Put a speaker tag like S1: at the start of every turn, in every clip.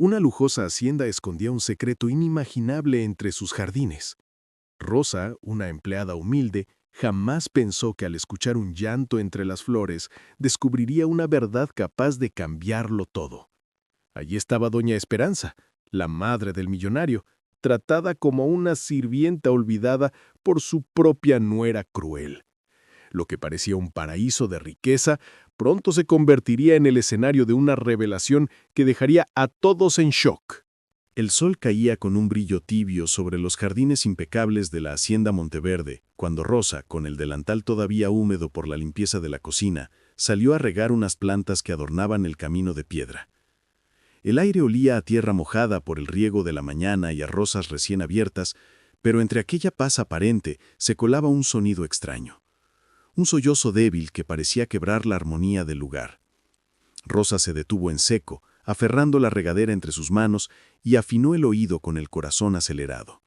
S1: Una lujosa hacienda escondía un secreto inimaginable entre sus jardines. Rosa, una empleada humilde, jamás pensó que al escuchar un llanto entre las flores, descubriría una verdad capaz de cambiarlo todo. Allí estaba Doña Esperanza, la madre del millonario, tratada como una sirvienta olvidada por su propia nuera cruel. Lo que parecía un paraíso de riqueza, pronto se convertiría en el escenario de una revelación que dejaría a todos en shock. El sol caía con un brillo tibio sobre los jardines impecables de la hacienda Monteverde, cuando Rosa, con el delantal todavía húmedo por la limpieza de la cocina, salió a regar unas plantas que adornaban el camino de piedra. El aire olía a tierra mojada por el riego de la mañana y a rosas recién abiertas, pero entre aquella paz aparente se colaba un sonido extraño. Un sollozo débil que parecía quebrar la armonía del lugar. Rosa se detuvo en seco, aferrando la regadera entre sus manos y afinó el oído con el corazón acelerado.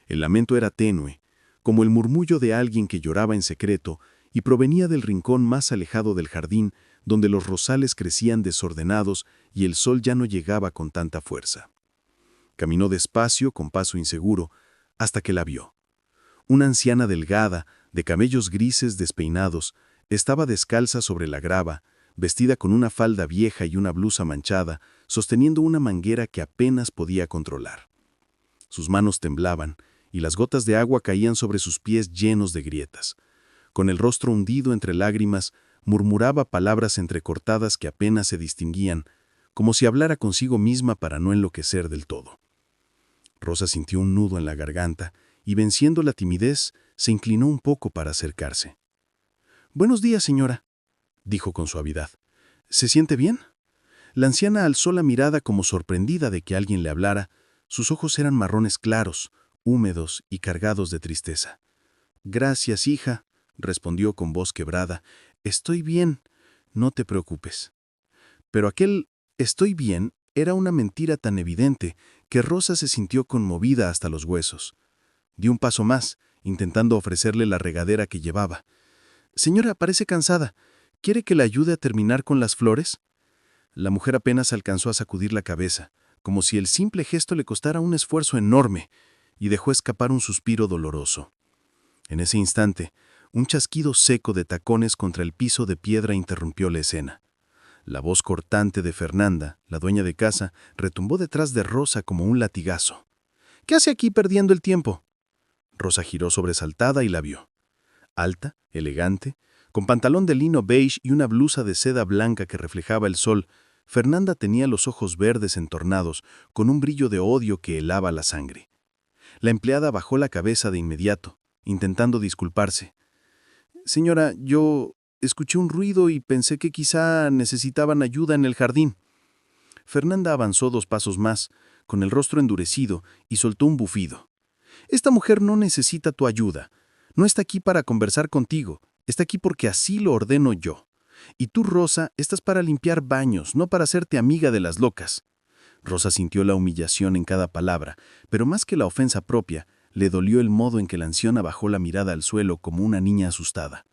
S1: El lamento era tenue, como el murmullo de alguien que lloraba en secreto y provenía del rincón más alejado del jardín, donde los rosales crecían desordenados y el sol ya no llegaba con tanta fuerza. Caminó despacio, con paso inseguro, hasta que la vio. Una anciana delgada, de cabellos grises despeinados, estaba descalza sobre la grava, vestida con una falda vieja y una blusa manchada, sosteniendo una manguera que apenas podía controlar. Sus manos temblaban, y las gotas de agua caían sobre sus pies llenos de grietas. Con el rostro hundido entre lágrimas, murmuraba palabras entrecortadas que apenas se distinguían, como si hablara consigo misma para no enloquecer del todo. Rosa sintió un nudo en la garganta, y venciendo la timidez, se inclinó un poco para acercarse. «Buenos días, señora», dijo con suavidad. «¿Se siente bien?». La anciana alzó la mirada como sorprendida de que alguien le hablara. Sus ojos eran marrones claros, húmedos y cargados de tristeza. «Gracias, hija», respondió con voz quebrada. «Estoy bien, no te preocupes». Pero aquel «estoy bien» era una mentira tan evidente que Rosa se sintió conmovida hasta los huesos. Dio un paso más, intentando ofrecerle la regadera que llevaba. «Señora, parece cansada. ¿Quiere que le ayude a terminar con las flores?». La mujer apenas alcanzó a sacudir la cabeza, como si el simple gesto le costara un esfuerzo enorme, y dejó escapar un suspiro doloroso. En ese instante, un chasquido seco de tacones contra el piso de piedra interrumpió la escena. La voz cortante de Fernanda, la dueña de casa, retumbó detrás de Rosa como un latigazo. «¿Qué hace aquí perdiendo el tiempo?». Rosa giró sobresaltada y la vio. Alta, elegante, con pantalón de lino beige y una blusa de seda blanca que reflejaba el sol, Fernanda tenía los ojos verdes entornados, con un brillo de odio que helaba la sangre. La empleada bajó la cabeza de inmediato, intentando disculparse. «Señora, yo escuché un ruido y pensé que quizá necesitaban ayuda en el jardín». Fernanda avanzó 2 pasos más, con el rostro endurecido, y soltó un bufido. «Esta mujer no necesita tu ayuda. No está aquí para conversar contigo. Está aquí porque así lo ordeno yo. Y tú, Rosa, estás para limpiar baños, no para hacerte amiga de las locas». Rosa sintió la humillación en cada palabra, pero más que la ofensa propia, le dolió el modo en que la anciana bajó la mirada al suelo como una niña asustada.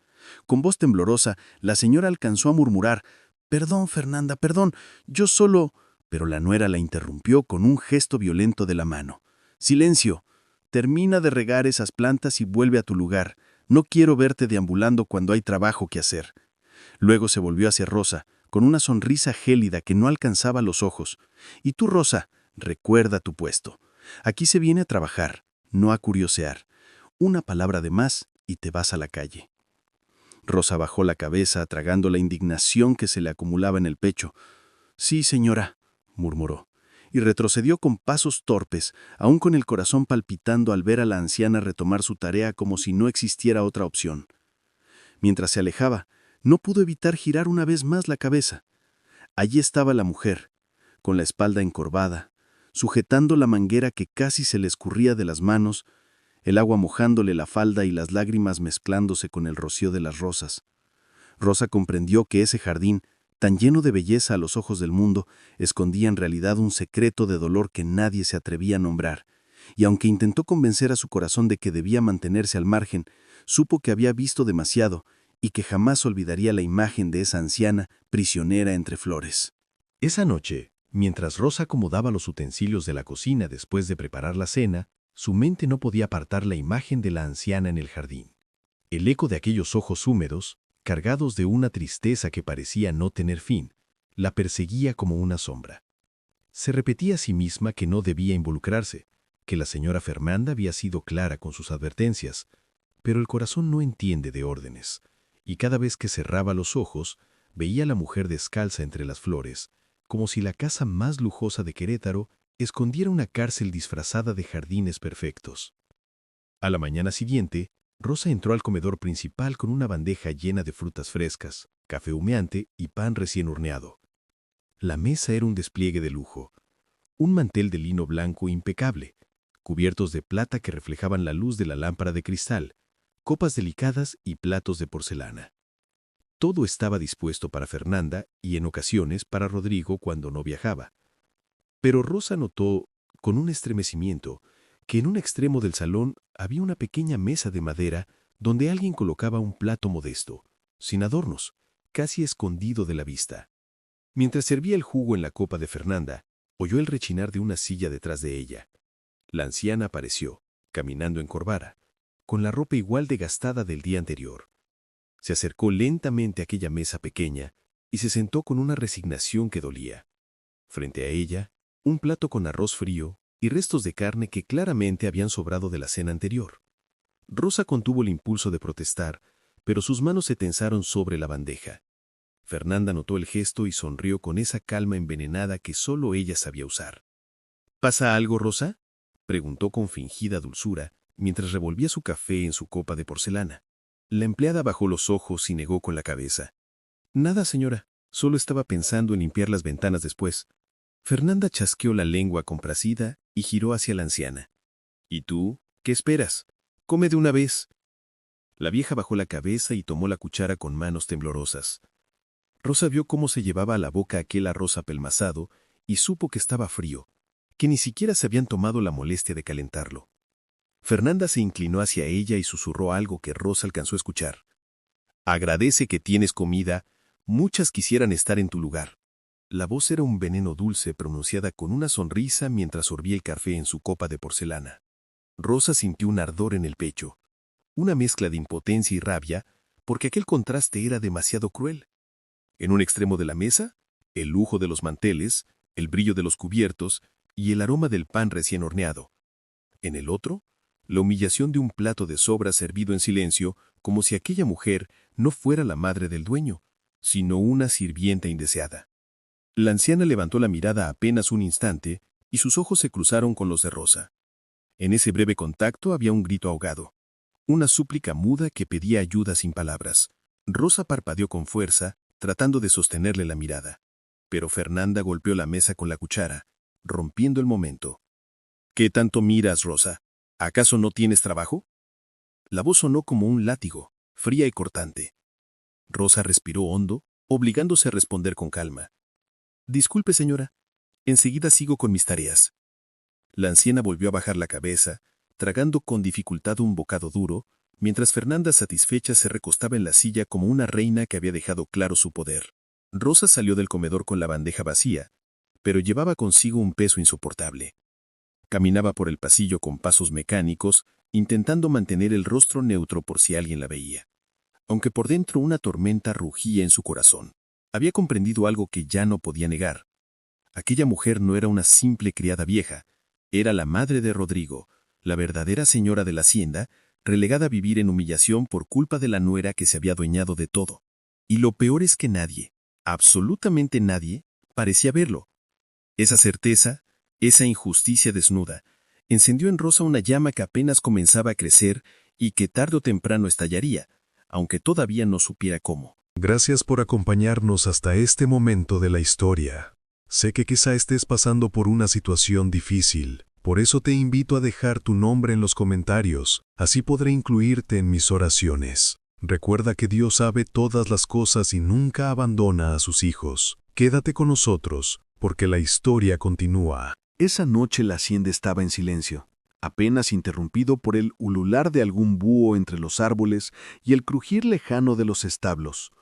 S1: Con voz temblorosa, la señora alcanzó a murmurar: «Perdón, Fernanda, perdón, yo solo…». Pero la nuera la interrumpió con un gesto violento de la mano. «Silencio. Termina de regar esas plantas y vuelve a tu lugar. No quiero verte deambulando cuando hay trabajo que hacer». Luego se volvió hacia Rosa, con una sonrisa gélida que no alcanzaba los ojos. «Y tú, Rosa, recuerda tu puesto. Aquí se viene a trabajar, no a curiosear. Una palabra de más y te vas a la calle». Rosa bajó la cabeza, tragando la indignación que se le acumulaba en el pecho. «Sí, señora», murmuró, y retrocedió con pasos torpes, aún con el corazón palpitando al ver a la anciana retomar su tarea como si no existiera otra opción. Mientras se alejaba, no pudo evitar girar una vez más la cabeza. Allí estaba la mujer, con la espalda encorvada, sujetando la manguera que casi se le escurría de las manos, el agua mojándole la falda y las lágrimas mezclándose con el rocío de las rosas. Rosa comprendió que ese jardín, tan lleno de belleza a los ojos del mundo, escondía en realidad un secreto de dolor que nadie se atrevía a nombrar, y aunque intentó convencer a su corazón de que debía mantenerse al margen, supo que había visto demasiado y que jamás olvidaría la imagen de esa anciana prisionera entre flores.
S2: Esa noche,
S1: Mientras Rosa acomodaba los utensilios de la cocina después de preparar la cena, su mente no podía apartar la imagen de la anciana en el jardín. El eco de aquellos ojos húmedos, cargados de una tristeza que parecía no tener fin, la perseguía como una sombra. Se repetía a sí misma que no debía involucrarse, que la señora Fernanda había sido clara con sus advertencias, pero el corazón no entiende de órdenes, y cada vez que cerraba los ojos, veía a la mujer descalza entre las flores, como si la casa más lujosa de Querétaro escondiera una cárcel disfrazada de jardines perfectos. A la mañana siguiente, Rosa entró al comedor principal con una bandeja llena de frutas frescas, café humeante y pan recién horneado. La mesa era un despliegue de lujo. Un mantel de lino blanco impecable, cubiertos de plata que reflejaban la luz de la lámpara de cristal, copas delicadas y platos de porcelana. Todo estaba dispuesto para Fernanda y en ocasiones para Rodrigo cuando no viajaba. Pero Rosa notó, con un estremecimiento, que en un extremo del salón había una pequeña mesa de madera donde alguien colocaba un plato modesto, sin adornos, casi escondido de la vista. Mientras servía el jugo en la copa de Fernanda, oyó el rechinar de una silla detrás de ella. La anciana apareció, caminando encorvada, con la ropa igual de gastada del día anterior. Se acercó lentamente a aquella mesa pequeña y se sentó con una resignación que dolía. Frente a ella, un plato con arroz frío y restos de carne que claramente habían sobrado de la cena anterior. Rosa contuvo el impulso de protestar, pero sus manos se tensaron sobre la bandeja. Fernanda notó el gesto y sonrió con esa calma envenenada que solo ella sabía usar. ¿Pasa algo, Rosa?, preguntó con fingida dulzura, mientras revolvía su café en su copa de porcelana. La empleada bajó los ojos y negó con la cabeza. Nada, señora, solo estaba pensando en limpiar las ventanas después. Fernanda chasqueó la lengua complacida y giró hacia la anciana. ¿Y tú? ¿Qué esperas? Come de una vez. La vieja bajó la cabeza y tomó la cuchara con manos temblorosas. Rosa vio cómo se llevaba a la boca aquel arroz apelmazado y supo que estaba frío, que ni siquiera se habían tomado la molestia de calentarlo. Fernanda se inclinó hacia ella y susurró algo que Rosa alcanzó a escuchar. Agradece que tienes comida, muchas quisieran estar en tu lugar. La voz era un veneno dulce pronunciada con una sonrisa mientras sorbía el café en su copa de porcelana. Rosa sintió un ardor en el pecho, una mezcla de impotencia y rabia, porque aquel contraste era demasiado cruel. En un extremo de la mesa, el lujo de los manteles, el brillo de los cubiertos y el aroma del pan recién horneado. En el otro, la humillación de un plato de sobra servido en silencio, como si aquella mujer no fuera la madre del dueño, sino una sirvienta indeseada. La anciana levantó la mirada apenas un instante y sus ojos se cruzaron con los de Rosa. En ese breve contacto había un grito ahogado, una súplica muda que pedía ayuda sin palabras. Rosa parpadeó con fuerza, tratando de sostenerle la mirada. Pero Fernanda golpeó la mesa con la cuchara, rompiendo el momento. ¿Qué tanto miras, Rosa? ¿Acaso no tienes trabajo? La voz sonó como un látigo, fría y cortante. Rosa respiró hondo, obligándose a responder con calma. Disculpe, señora. Enseguida sigo con mis tareas. La anciana volvió a bajar la cabeza, tragando con dificultad un bocado duro, mientras Fernanda satisfecha se recostaba en la silla como una reina que había dejado claro su poder. Rosa salió del comedor con la bandeja vacía, pero llevaba consigo un peso insoportable. Caminaba por el pasillo con pasos mecánicos, intentando mantener el rostro neutro por si alguien la veía. Aunque por dentro una tormenta rugía en su corazón. Había comprendido algo que ya no podía negar. Aquella mujer no era una simple criada vieja, era la madre de Rodrigo, la verdadera señora de la hacienda, relegada a vivir en humillación por culpa de la nuera que se había adueñado de todo. Y lo peor es que nadie, absolutamente nadie, parecía verlo. Esa certeza, esa injusticia desnuda, encendió en Rosa una llama que apenas comenzaba a crecer y que tarde o temprano estallaría, aunque todavía no supiera cómo.
S2: Gracias por acompañarnos hasta este momento de la historia. Sé que quizá estés pasando por una situación difícil, por eso te invito a dejar tu nombre en los comentarios, así podré incluirte en mis oraciones. Recuerda que Dios sabe todas las cosas y nunca abandona a sus hijos. Quédate con nosotros, porque la historia continúa.
S1: Esa noche la hacienda estaba en silencio, apenas interrumpido por el ulular de algún búho entre los árboles y el crujir lejano de los establos.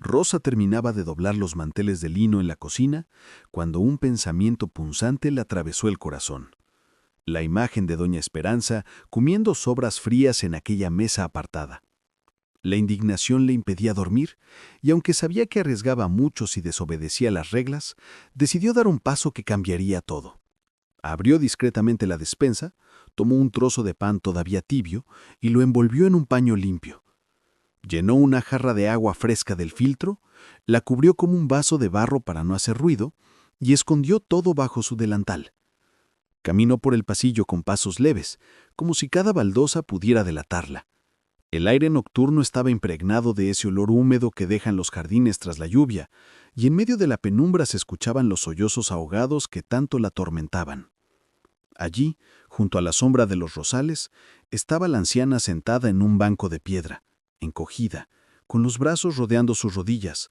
S1: Rosa terminaba de doblar los manteles de lino en la cocina cuando un pensamiento punzante le atravesó el corazón. La imagen de doña Esperanza comiendo sobras frías en aquella mesa apartada. La indignación le impedía dormir, y aunque sabía que arriesgaba mucho si desobedecía las reglas, decidió dar un paso que cambiaría todo. Abrió discretamente la despensa, tomó un trozo de pan todavía tibio y lo envolvió en un paño limpio. Llenó una jarra de agua fresca del filtro, la cubrió como un vaso de barro para no hacer ruido y escondió todo bajo su delantal. Caminó por el pasillo con pasos leves, como si cada baldosa pudiera delatarla. El aire nocturno estaba impregnado de ese olor húmedo que dejan los jardines tras la lluvia, y en medio de la penumbra se escuchaban los sollozos ahogados que tanto la atormentaban. Allí, junto a la sombra de los rosales, estaba la anciana sentada en un banco de piedra, encogida, con los brazos rodeando sus rodillas.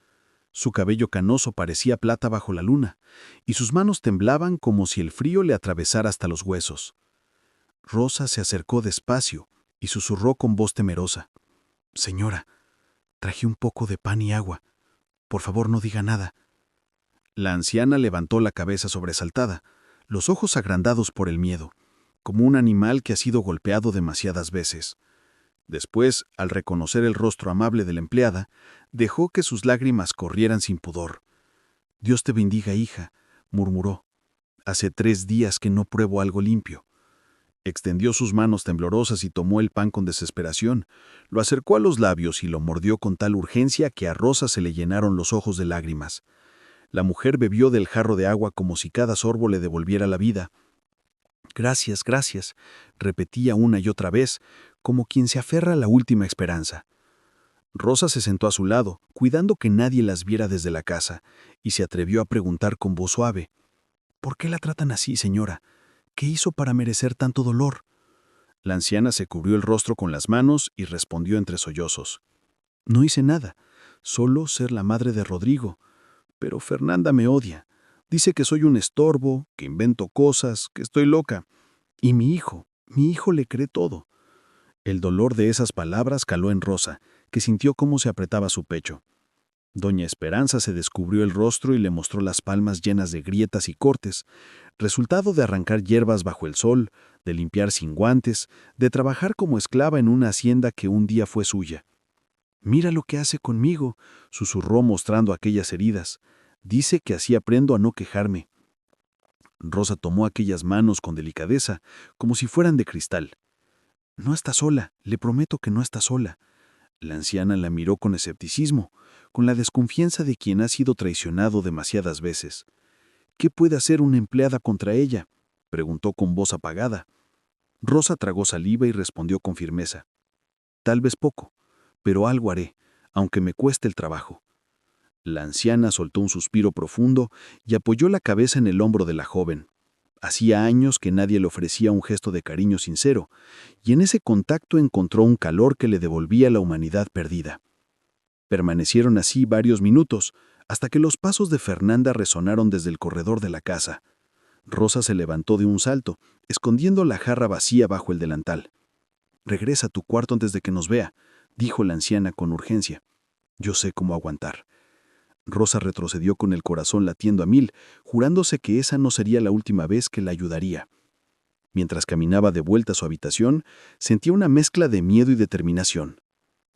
S1: Su cabello canoso parecía plata bajo la luna, y sus manos temblaban como si el frío le atravesara hasta los huesos. Rosa se acercó despacio y susurró con voz temerosa: «Señora, traje un poco de pan y agua. Por favor, no diga nada». La anciana levantó la cabeza sobresaltada, los ojos agrandados por el miedo, como un animal que ha sido golpeado demasiadas veces. Después, al reconocer el rostro amable de la empleada, dejó que sus lágrimas corrieran sin pudor. «Dios te bendiga, hija», murmuró. «Hace 3 días que no pruebo algo limpio». Extendió sus manos temblorosas y tomó el pan con desesperación. Lo acercó a los labios y lo mordió con tal urgencia que a Rosa se le llenaron los ojos de lágrimas. La mujer bebió del jarro de agua como si cada sorbo le devolviera la vida. «Gracias, gracias», repetía una y otra vez, como quien se aferra a la última esperanza. Rosa se sentó a su lado, cuidando que nadie las viera desde la casa, y se atrevió a preguntar con voz suave: «¿Por qué la tratan así, señora? ¿Qué hizo para merecer tanto dolor?». La anciana se cubrió el rostro con las manos y respondió entre sollozos: «No hice nada, solo ser la madre de Rodrigo. Pero Fernanda me odia. Dice que soy un estorbo, que invento cosas, que estoy loca. Y mi hijo le cree todo». El dolor de esas palabras caló en Rosa, que sintió cómo se apretaba su pecho. Doña Esperanza se descubrió el rostro y le mostró las palmas llenas de grietas y cortes, resultado de arrancar hierbas bajo el sol, de limpiar sin guantes, de trabajar como esclava en una hacienda que un día fue suya. «Mira lo que hace conmigo», susurró mostrando aquellas heridas. «Dice que así aprendo a no quejarme». Rosa tomó aquellas manos con delicadeza, como si fueran de cristal. «No está sola, le prometo que no está sola». La anciana la miró con escepticismo, con la desconfianza de quien ha sido traicionado demasiadas veces. «¿Qué puede hacer una empleada contra ella?», preguntó con voz apagada. Rosa tragó saliva y respondió con firmeza: «Tal vez poco, pero algo haré, aunque me cueste el trabajo». La anciana soltó un suspiro profundo y apoyó la cabeza en el hombro de la joven. Hacía años que nadie le ofrecía un gesto de cariño sincero, y en ese contacto encontró un calor que le devolvía la humanidad perdida. Permanecieron así varios minutos, hasta que los pasos de Fernanda resonaron desde el corredor de la casa. Rosa se levantó de un salto, escondiendo la jarra vacía bajo el delantal. «Regresa a tu cuarto antes de que nos vea», dijo la anciana con urgencia. «Yo sé cómo aguantar». Rosa retrocedió con el corazón latiendo a 1000, jurándose que esa no sería la última vez que la ayudaría. Mientras caminaba de vuelta a su habitación, sentía una mezcla de miedo y determinación.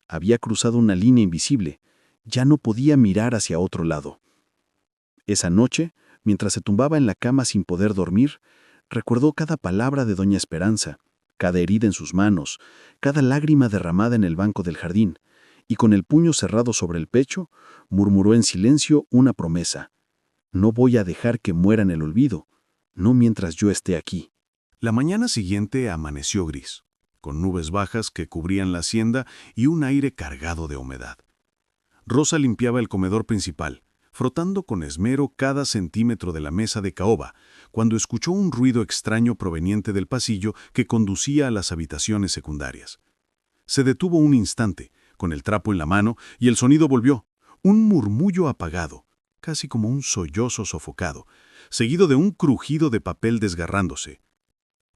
S1: Había cruzado una línea invisible. Ya no podía mirar hacia otro lado. Esa noche, mientras se tumbaba en la cama sin poder dormir, recordó cada palabra de doña Esperanza, cada herida en sus manos, cada lágrima derramada en el banco del jardín, y con el puño cerrado sobre el pecho, murmuró en silencio una promesa: «No voy a dejar que muera en el olvido, no mientras yo esté aquí».
S2: La mañana siguiente amaneció gris, con nubes bajas que cubrían la hacienda y un aire cargado de humedad. Rosa limpiaba el comedor principal, frotando con esmero cada centímetro de la mesa de caoba, cuando escuchó un ruido extraño proveniente del pasillo que conducía a las habitaciones secundarias. Se detuvo un instante, con el trapo en la mano, y el sonido volvió, un murmullo apagado, casi como un sollozo sofocado, seguido de un crujido de papel desgarrándose.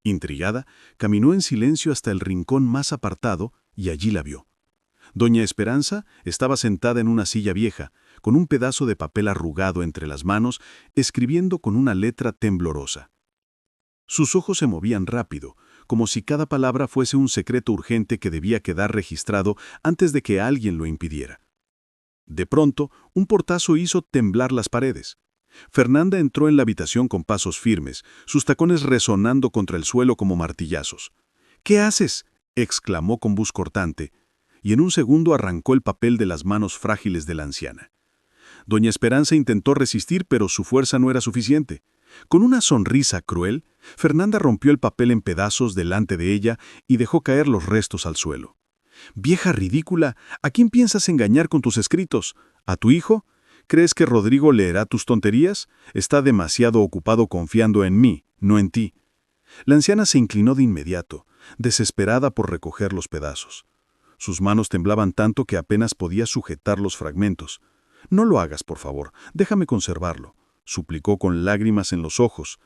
S2: Intrigada, caminó en silencio hasta el rincón más apartado y allí la vio.
S1: Doña Esperanza estaba sentada en una silla vieja, con un pedazo de papel arrugado entre las manos, escribiendo con una letra temblorosa. Sus ojos se movían rápido, como si cada palabra fuese un secreto urgente que debía quedar registrado antes de que alguien lo impidiera. De pronto, un portazo hizo temblar las paredes. Fernanda entró en la habitación con pasos firmes, sus tacones resonando contra el suelo como martillazos. «¿Qué haces?», exclamó con voz cortante, y en un segundo arrancó el papel de las manos frágiles de la anciana. Doña Esperanza intentó resistir, pero su fuerza no era suficiente. Con una sonrisa cruel, Fernanda rompió el papel en pedazos delante de ella y dejó caer los restos al suelo. «Vieja ridícula, ¿a quién piensas engañar con tus escritos? ¿A tu hijo? ¿Crees que Rodrigo leerá tus tonterías? Está demasiado ocupado confiando en mí, no en ti». La anciana se inclinó de inmediato, desesperada por recoger los pedazos. Sus manos temblaban tanto que apenas podía sujetar los fragmentos. «No lo hagas, por favor, déjame conservarlo», suplicó con lágrimas en los ojos.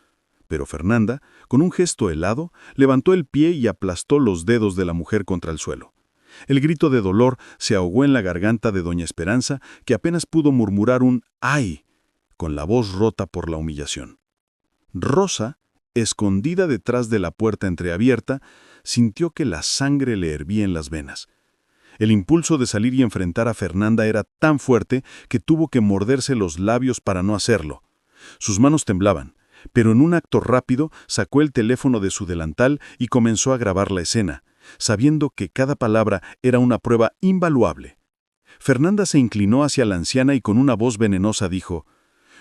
S1: Pero Fernanda, con un gesto helado, levantó el pie y aplastó los dedos de la mujer contra el suelo. El grito de dolor se ahogó en la garganta de doña Esperanza, que apenas pudo murmurar un «¡ay!», con la voz rota por la humillación. Rosa, escondida detrás de la puerta entreabierta, sintió que la sangre le hervía en las venas. El impulso de salir y enfrentar a Fernanda era tan fuerte que tuvo que morderse los labios para no hacerlo. Sus manos temblaban, pero en un acto rápido sacó el teléfono de su delantal y comenzó a grabar la escena, sabiendo que cada palabra era una prueba invaluable. Fernanda se inclinó hacia la anciana y con una voz venenosa dijo: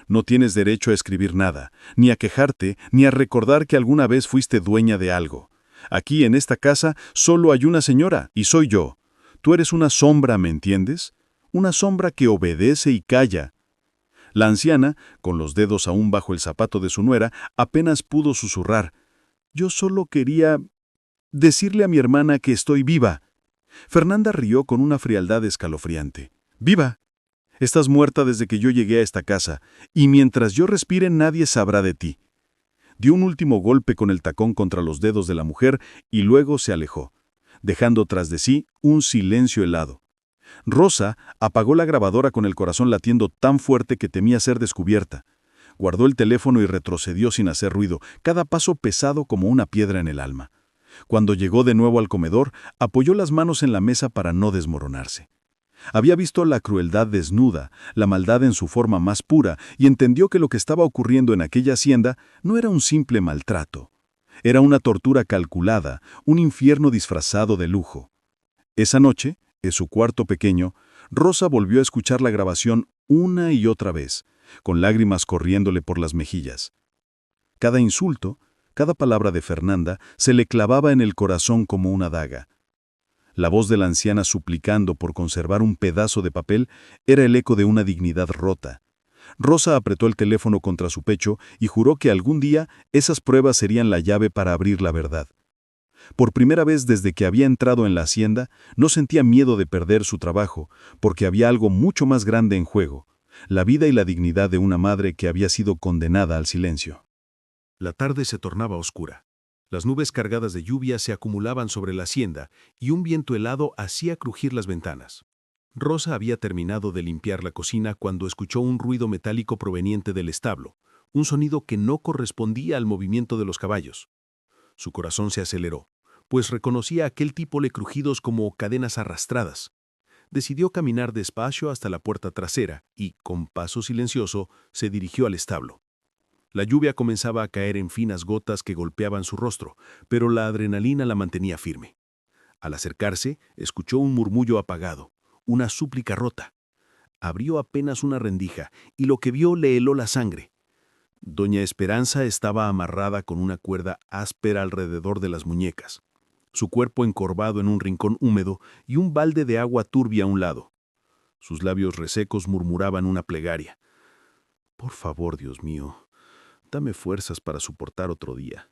S1: «No tienes derecho a escribir nada, ni a quejarte, ni a recordar que alguna vez fuiste dueña de algo. Aquí en esta casa solo hay una señora, y soy yo. Tú eres una sombra, ¿me entiendes? Una sombra que obedece y calla». La anciana, con los dedos aún bajo el zapato de su nuera, apenas pudo susurrar: «Yo solo quería decirle a mi hermana que estoy viva». Fernanda rió con una frialdad escalofriante. «¿Viva? Estás muerta desde que yo llegué a esta casa, y mientras yo respire nadie sabrá de ti». Dio un último golpe con el tacón contra los dedos de la mujer y luego se alejó, dejando tras de sí un silencio helado. Rosa apagó la grabadora con el corazón latiendo tan fuerte que temía ser descubierta. Guardó el teléfono y retrocedió sin hacer ruido, cada paso pesado como una piedra en el alma. Cuando llegó de nuevo al comedor, apoyó las manos en la mesa para no desmoronarse. Había visto la crueldad desnuda, la maldad en su forma más pura, y entendió que lo que estaba ocurriendo en aquella hacienda no era un simple maltrato. Era una tortura calculada, un infierno disfrazado de lujo. Esa noche, en su cuarto pequeño, Rosa volvió a escuchar la grabación una y otra vez, con lágrimas corriéndole por las mejillas. Cada insulto, cada palabra de Fernanda se le clavaba en el corazón como una daga. La voz de la anciana suplicando por conservar un pedazo de papel era el eco de una dignidad rota. Rosa apretó el teléfono contra su pecho y juró que algún día esas pruebas serían la llave para abrir la verdad. Por primera vez desde que había entrado en la hacienda, no sentía miedo de perder su trabajo, porque había algo mucho más grande en juego: la vida y la dignidad de una madre que había sido condenada al silencio. La tarde se tornaba oscura. Las nubes cargadas de lluvia se acumulaban sobre la hacienda y un viento helado hacía crujir las ventanas. Rosa había terminado de limpiar la cocina cuando escuchó un ruido metálico proveniente del establo, un sonido que no correspondía al movimiento de los caballos. Su corazón se aceleró, pues reconocía a aquel tipo de crujidos como cadenas arrastradas. Decidió caminar despacio hasta la puerta trasera y, con paso silencioso, se dirigió al establo. La lluvia comenzaba a caer en finas gotas que golpeaban su rostro, pero la adrenalina la mantenía firme. Al acercarse, escuchó un murmullo apagado, una súplica rota. Abrió apenas una rendija y lo que vio le heló la sangre. Doña Esperanza estaba amarrada con una cuerda áspera alrededor de las muñecas, su cuerpo encorvado en un rincón húmedo y un balde de agua turbia a un lado. Sus labios resecos murmuraban una plegaria. «Por favor, Dios mío, dame fuerzas para soportar otro día».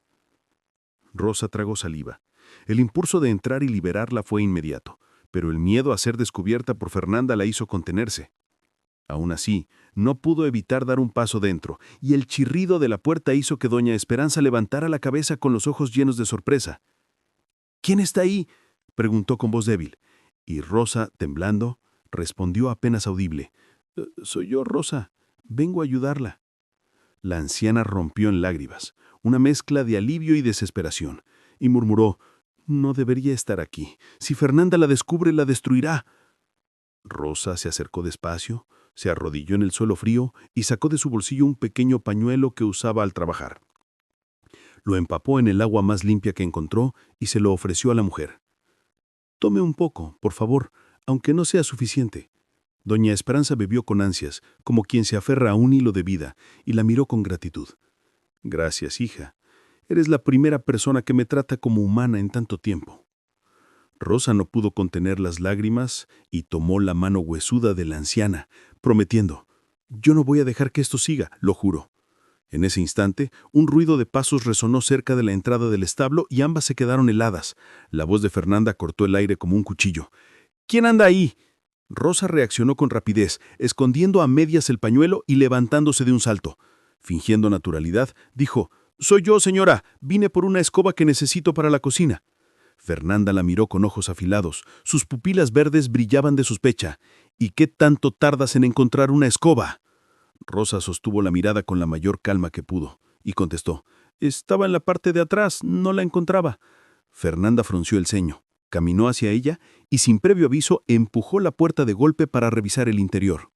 S1: Rosa tragó saliva. El impulso de entrar y liberarla fue inmediato, pero el miedo a ser descubierta por Fernanda la hizo contenerse. Aún así, no pudo evitar dar un paso dentro, y el chirrido de la puerta hizo que doña Esperanza levantara la cabeza con los ojos llenos de sorpresa. «¿Quién está ahí?», preguntó con voz débil, Y Rosa, temblando, respondió apenas audible. Soy yo, Rosa. Vengo a ayudarla». La anciana rompió en lágrimas, una mezcla de alivio y desesperación, y murmuró: «No debería estar aquí. Si Fernanda la descubre, la destruirá». Rosa se acercó despacio, se arrodilló en el suelo frío y sacó de su bolsillo un pequeño pañuelo que usaba al trabajar. Lo empapó en el agua más limpia que encontró y se lo ofreció a la mujer. «Tome un poco, por favor, aunque no sea suficiente». Doña Esperanza bebió con ansias, como quien se aferra a un hilo de vida, y la miró con gratitud. «Gracias, hija. Eres la primera persona que me trata como humana en tanto tiempo». Rosa no pudo contener las lágrimas y tomó la mano huesuda de la anciana, prometiendo: «Yo no voy a dejar que esto siga, lo juro». En ese instante, un ruido de pasos resonó cerca de la entrada del establo y ambas se quedaron heladas. La voz de Fernanda cortó el aire como un cuchillo. «¿Quién anda ahí?». Rosa reaccionó con rapidez, escondiendo a medias el pañuelo y levantándose de un salto. Fingiendo naturalidad, dijo: «Soy yo, señora. Vine por una escoba que necesito para la cocina». Fernanda la miró con ojos afilados. Sus pupilas verdes brillaban de sospecha. «¿Y qué tanto tardas en encontrar una escoba?». Rosa sostuvo la mirada con la mayor calma que pudo y contestó: «Estaba en la parte de atrás, no la encontraba». Fernanda frunció el ceño, caminó hacia ella y sin previo aviso empujó la puerta de golpe para revisar el interior.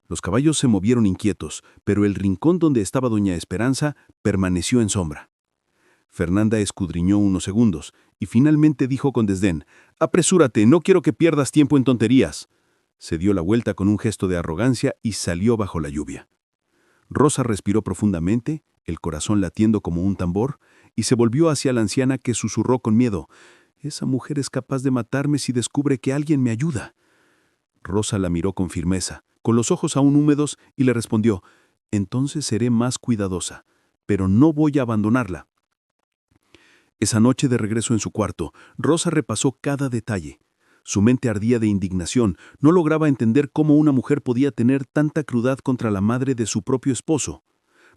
S1: Los caballos se movieron inquietos, pero el rincón donde estaba doña Esperanza permaneció en sombra. Fernanda escudriñó unos segundos y finalmente dijo con desdén: «Apresúrate, no quiero que pierdas tiempo en tonterías». Se dio la vuelta con un gesto de arrogancia y salió bajo la lluvia. Rosa respiró profundamente, el corazón latiendo como un tambor, y se volvió hacia la anciana, que susurró con miedo: «Esa mujer es capaz de matarme si descubre que alguien me ayuda». Rosa la miró con firmeza, con los ojos aún húmedos, y le respondió: «Entonces seré más cuidadosa, pero no voy a abandonarla». Esa noche, de regreso en su cuarto, Rosa repasó cada detalle. Su mente ardía de indignación, no lograba entender cómo una mujer podía tener tanta crudad contra la madre de su propio esposo.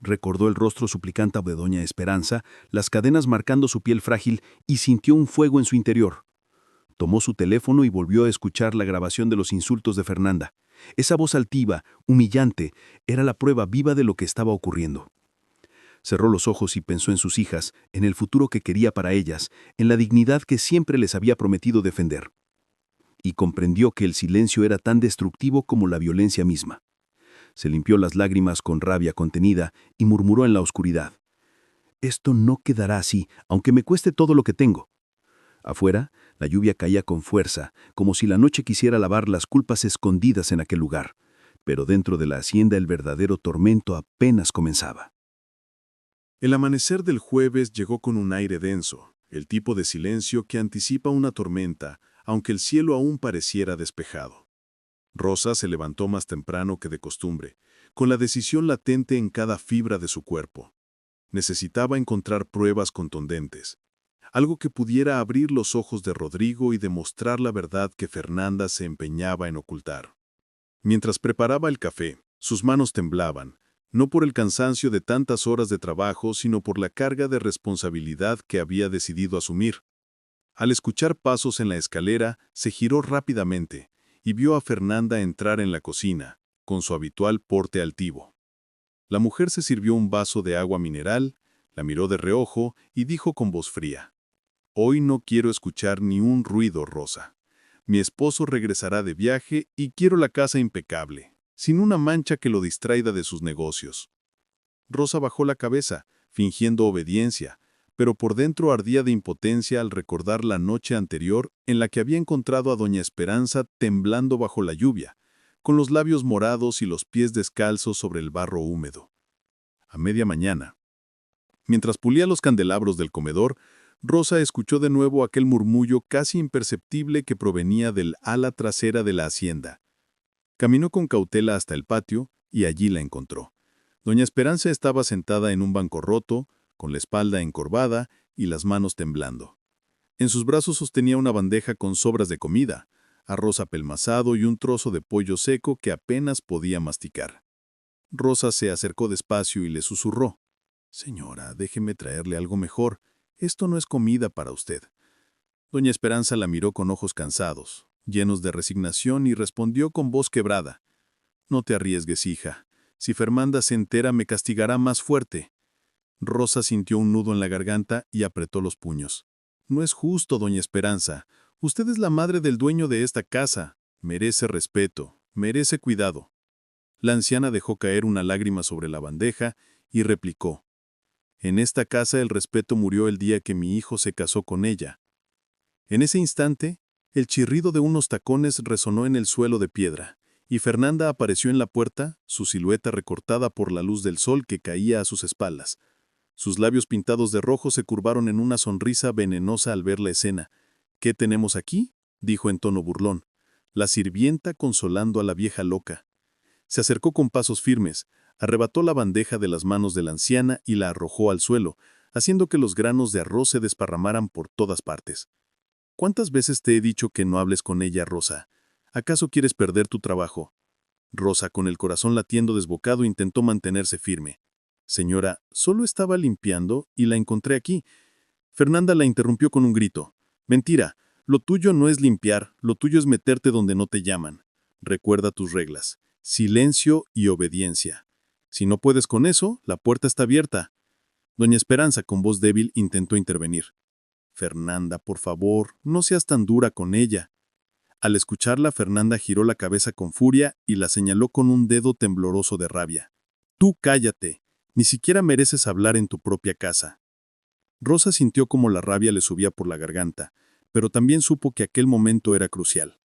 S1: Recordó el rostro suplicante de doña Esperanza, las cadenas marcando su piel frágil, y sintió un fuego en su interior. Tomó su teléfono y volvió a escuchar la grabación de los insultos de Fernanda. Esa voz altiva, humillante, era la prueba viva de lo que estaba ocurriendo. Cerró los ojos y pensó en sus hijas, en el futuro que quería para ellas, en la dignidad que siempre les había prometido defender. Y comprendió que el silencio era tan destructivo como la violencia misma. Se limpió las lágrimas con rabia contenida y murmuró en la oscuridad: «Esto no quedará así, aunque me cueste todo lo que tengo». Afuera, la lluvia caía con fuerza, como si la noche quisiera lavar las culpas escondidas en aquel lugar. Pero dentro de la hacienda el verdadero tormento apenas comenzaba. El amanecer del jueves llegó con un aire denso, el tipo de silencio que anticipa una tormenta, aunque el cielo aún pareciera despejado. Rosa se levantó más temprano que de costumbre, con la decisión latente en cada fibra de su cuerpo. Necesitaba encontrar pruebas contundentes, algo que pudiera abrir los ojos de Rodrigo y demostrar la verdad que Fernanda se empeñaba en ocultar. Mientras preparaba el café, sus manos temblaban, no por el cansancio de tantas horas de trabajo, sino por la carga de responsabilidad que había decidido asumir. Al escuchar pasos en la escalera, se giró rápidamente y vio a Fernanda entrar en la cocina, con su habitual porte altivo. La mujer se sirvió un vaso de agua mineral, la miró de reojo y dijo con voz fría: «Hoy no quiero escuchar ni un ruido, Rosa. Mi esposo regresará de viaje y quiero la casa impecable, sin una mancha que lo distraiga de sus negocios». Rosa bajó la cabeza, fingiendo obediencia, pero por dentro ardía de impotencia al recordar la noche anterior en la que había encontrado a doña Esperanza temblando bajo la lluvia, con los labios morados y los pies descalzos sobre el barro húmedo. A media mañana, mientras pulía los candelabros del comedor, Rosa escuchó de nuevo aquel murmullo casi imperceptible que provenía del ala trasera de la hacienda. Caminó con cautela hasta el patio y allí la encontró. Doña Esperanza estaba sentada en un banco roto, con la espalda encorvada y las manos temblando. En sus brazos sostenía una bandeja con sobras de comida, arroz apelmazado y un trozo de pollo seco que apenas podía masticar. Rosa se acercó despacio y le susurró: «Señora, déjeme traerle algo mejor. Esto no es comida para usted». Doña Esperanza la miró con ojos cansados. llenos de resignación, y respondió con voz quebrada: «No te arriesgues, hija. Si Fernanda se entera, me castigará más fuerte». Rosa sintió un nudo en la garganta y apretó los puños. «No es justo, doña Esperanza. Usted es la madre del dueño de esta casa. Merece respeto, merece cuidado». La anciana dejó caer una lágrima sobre la bandeja y replicó: «En esta casa el respeto murió el día que mi hijo se casó con ella». En ese instante, el chirrido de unos tacones resonó en el suelo de piedra, y Fernanda apareció en la puerta, su silueta recortada por la luz del sol que caía a sus espaldas. Sus labios pintados de rojo se curvaron en una sonrisa venenosa al ver la escena. «¿Qué tenemos aquí?», dijo en tono burlón. La sirvienta consolando a la vieja loca. Se acercó con pasos firmes, arrebató la bandeja de las manos de la anciana y la arrojó al suelo, haciendo que los granos de arroz se desparramaran por todas partes. «¿Cuántas veces te he dicho que no hables con ella, Rosa? ¿Acaso quieres perder tu trabajo?». Rosa, con el corazón latiendo desbocado, intentó mantenerse firme. «Señora, solo estaba limpiando y la encontré aquí». Fernanda la interrumpió con un grito. «Mentira, lo tuyo no es limpiar, lo tuyo es meterte donde no te llaman. Recuerda tus reglas. Silencio y obediencia. Si no puedes con eso, la puerta está abierta». Doña Esperanza, con voz débil, intentó intervenir. «Fernanda, por favor, no seas tan dura con ella». Al escucharla, Fernanda giró la cabeza con furia y la señaló con un dedo tembloroso de rabia. «Tú cállate. Ni siquiera mereces hablar en tu propia casa». Rosa sintió como la rabia le subía por la garganta, pero también supo que aquel momento era crucial.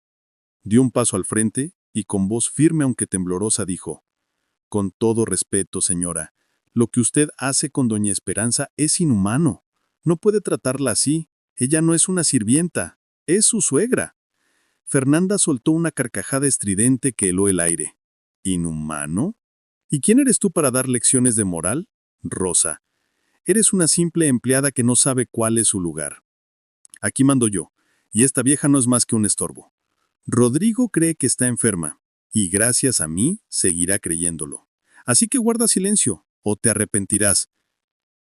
S1: Dio un paso al frente y con voz firme aunque temblorosa dijo: «Con todo respeto, señora, lo que usted hace con doña Esperanza es inhumano. No puede tratarla así. Ella no es una sirvienta, es su suegra». Fernanda soltó una carcajada estridente que heló el aire. «¿Inhumano? ¿Y quién eres tú para dar lecciones de moral? Rosa, eres una simple empleada que no sabe cuál es su lugar. Aquí mando yo, y esta vieja no es más que un estorbo. Rodrigo cree que está enferma, y gracias a mí seguirá creyéndolo. Así que guarda silencio, o te arrepentirás».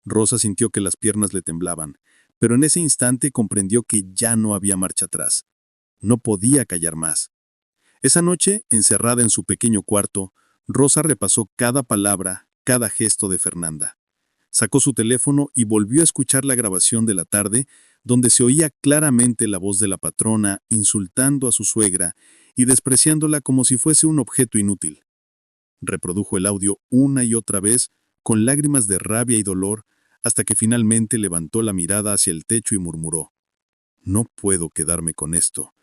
S1: Rosa sintió que las piernas le temblaban, pero en ese instante comprendió que ya no había marcha atrás. No podía callar más. Esa noche, encerrada en su pequeño cuarto, Rosa repasó cada palabra, cada gesto de Fernanda. Sacó su teléfono y volvió a escuchar la grabación de la tarde, donde se oía claramente la voz de la patrona insultando a su suegra y despreciándola como si fuese un objeto inútil. Reprodujo el audio una y otra vez, con lágrimas de rabia y dolor, hasta que finalmente levantó la mirada hacia el techo y murmuró: «No puedo quedarme con esto.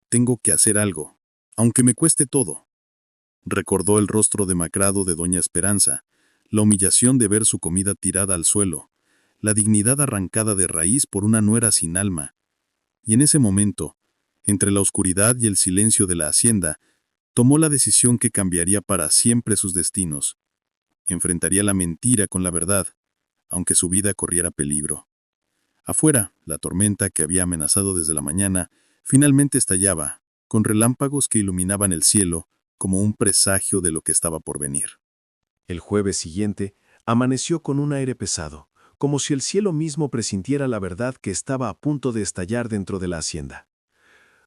S1: Tengo que hacer algo, aunque me cueste todo». Recordó el rostro demacrado de doña Esperanza, la humillación de ver su comida tirada al suelo, la dignidad arrancada de raíz por una nuera sin alma. Y en ese momento, entre la oscuridad y el silencio de la hacienda, tomó la decisión que cambiaría para siempre sus destinos. Enfrentaría la mentira con la verdad, aunque su vida corriera peligro. Afuera, la tormenta que había amenazado desde la mañana finalmente estallaba, con relámpagos que iluminaban el cielo como un presagio de lo que estaba por venir.
S2: El jueves siguiente, amaneció con un aire pesado, como si el cielo mismo presintiera la verdad que estaba a punto de estallar dentro de la hacienda.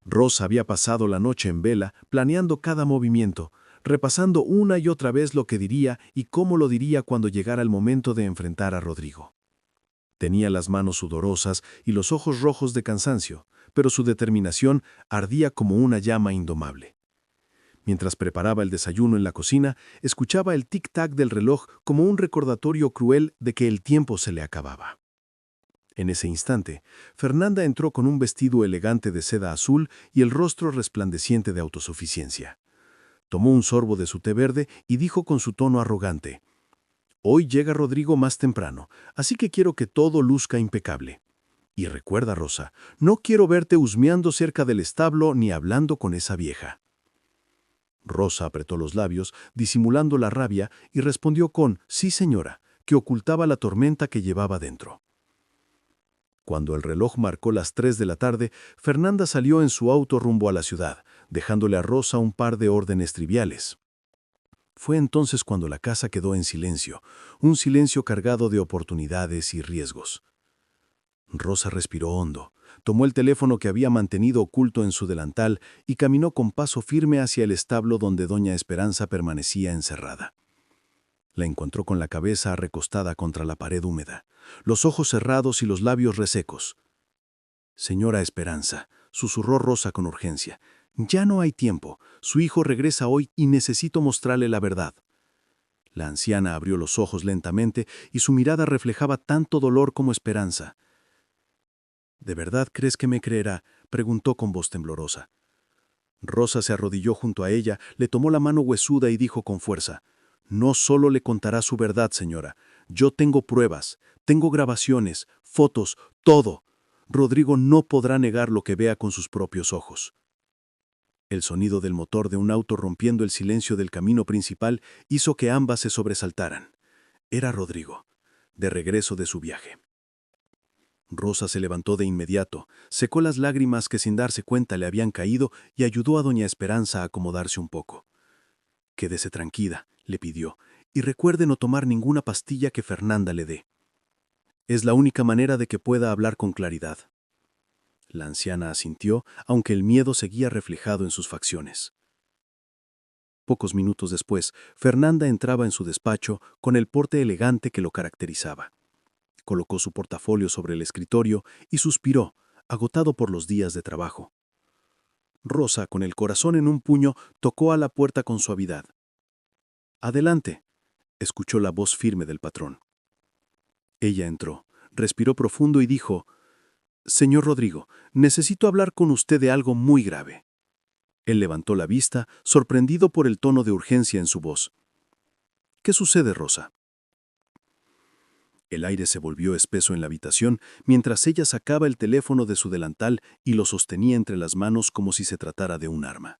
S2: Rosa había pasado la noche en vela, planeando cada movimiento, repasando una y otra vez lo que diría y cómo lo diría cuando llegara el momento de enfrentar a Rodrigo. Tenía las manos sudorosas y los ojos rojos de cansancio, pero su determinación ardía como una llama indomable. Mientras preparaba el desayuno en la cocina, escuchaba el tic-tac del reloj como un recordatorio cruel de que el tiempo se le acababa. En ese instante, Fernanda entró con un vestido elegante de seda azul y el rostro resplandeciente de autosuficiencia. Tomó un sorbo de su té verde y dijo con su tono arrogante: «Hoy llega Rodrigo más temprano, así que quiero que todo luzca impecable. Y recuerda, Rosa, no quiero verte husmeando cerca del establo ni hablando con esa vieja». Rosa apretó los labios, disimulando la rabia, y respondió con «Sí, señora», que ocultaba la tormenta que llevaba dentro. Cuando el reloj marcó las 3 de la tarde, Fernanda salió en su auto rumbo a la ciudad, dejándole a Rosa un par de órdenes triviales. Fue entonces cuando la casa quedó en silencio, un silencio cargado de oportunidades y riesgos.
S1: Rosa respiró hondo, tomó el teléfono que había mantenido oculto en su delantal y caminó con paso firme hacia el establo donde doña Esperanza permanecía encerrada. La encontró con la cabeza recostada contra la pared húmeda, los ojos cerrados y los labios resecos. «Señora Esperanza», susurró Rosa con urgencia, «ya no hay tiempo. Su hijo regresa hoy y necesito mostrarle la verdad». La anciana abrió los ojos lentamente y su mirada reflejaba tanto dolor como esperanza. «¿De verdad crees que me creerá?», preguntó con voz temblorosa. Rosa se arrodilló junto a ella, le tomó la mano huesuda y dijo con fuerza: «No solo le contará su verdad, señora. Yo tengo pruebas, tengo grabaciones, fotos, todo. Rodrigo no podrá negar lo que vea con sus propios ojos». El sonido del motor de un auto rompiendo el silencio del camino principal hizo que ambas se sobresaltaran. Era Rodrigo, de regreso de su viaje. Rosa se levantó de inmediato, secó las lágrimas que sin darse cuenta le habían caído y ayudó a doña Esperanza a acomodarse un poco. «Quédese tranquila», le pidió, «y recuerde no tomar ninguna pastilla que Fernanda le dé. Es la única manera de que pueda hablar con claridad». La anciana asintió, aunque el miedo seguía reflejado en sus facciones. Pocos minutos después, Fernanda entraba en su despacho con el porte elegante que lo caracterizaba. Colocó su portafolio sobre el escritorio y suspiró, agotado por los días de trabajo. Rosa, con el corazón en un puño, tocó a la puerta con suavidad. «Adelante», escuchó la voz firme del patrón. Ella entró, respiró profundo y dijo: «Señor Rodrigo, necesito hablar con usted de algo muy grave». Él levantó la vista, sorprendido por el tono de urgencia en su voz. «¿Qué sucede, Rosa?». El aire se volvió espeso en la habitación mientras ella sacaba el teléfono de su delantal y lo sostenía entre las manos como si se tratara de un arma.